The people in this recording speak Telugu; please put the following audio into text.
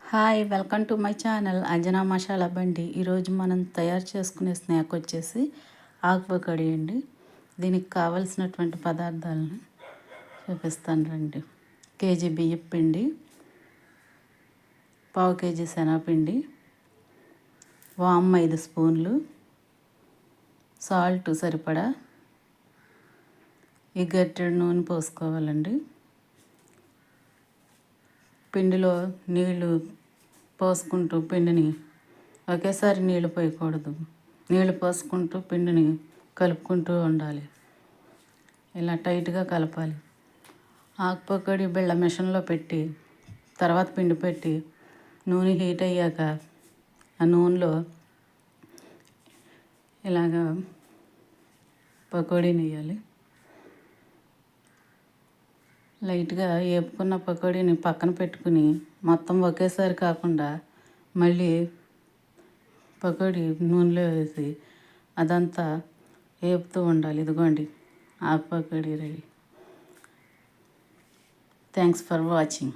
Hi, welcome to my channel Anjana masala బండి. ఈరోజు మనం తయారు చేసుకునే స్నాక్ వచ్చేసి ఆకుపకోడి అండి. దీనికి కావలసినటువంటి పదార్థాలను చూపిస్తాను రండి. కేజీ బియ్యం పిండి, పావు కేజీ శనగపిండి, వామ్ 5 స్పూన్లు, సాల్ట్ సరిపడా, ఈ గరిటెడు నూనె పోసుకోవాలండి. పిండిలో నీళ్లు పోసుకుంటూ పిండిని ఒకేసారి నీళ్లు పోయకూడదు. నీళ్లు పోసుకుంటూ పిండిని కలుపుకుంటూ ఉండాలి. ఇలా టైట్గా కలపాలి. ఆకుపకోడి బిళ్ళ మిషన్లో పెట్టి తర్వాత పిండి పెట్టి నూనె హీట్ అయ్యాక ఆ నూనెలో ఇలాగా పకోడీని వేయాలి. లైట్గా వేపుకున్న పకోడీని పక్కన పెట్టుకుని మొత్తం ఒకేసారి కాకుండా మళ్ళీ పకోడీ నూనెలో వేసి అదంతా వేపుతూ ఉండాలి. ఇదిగోండి ఆకు pakodi ready. Thanks for watching.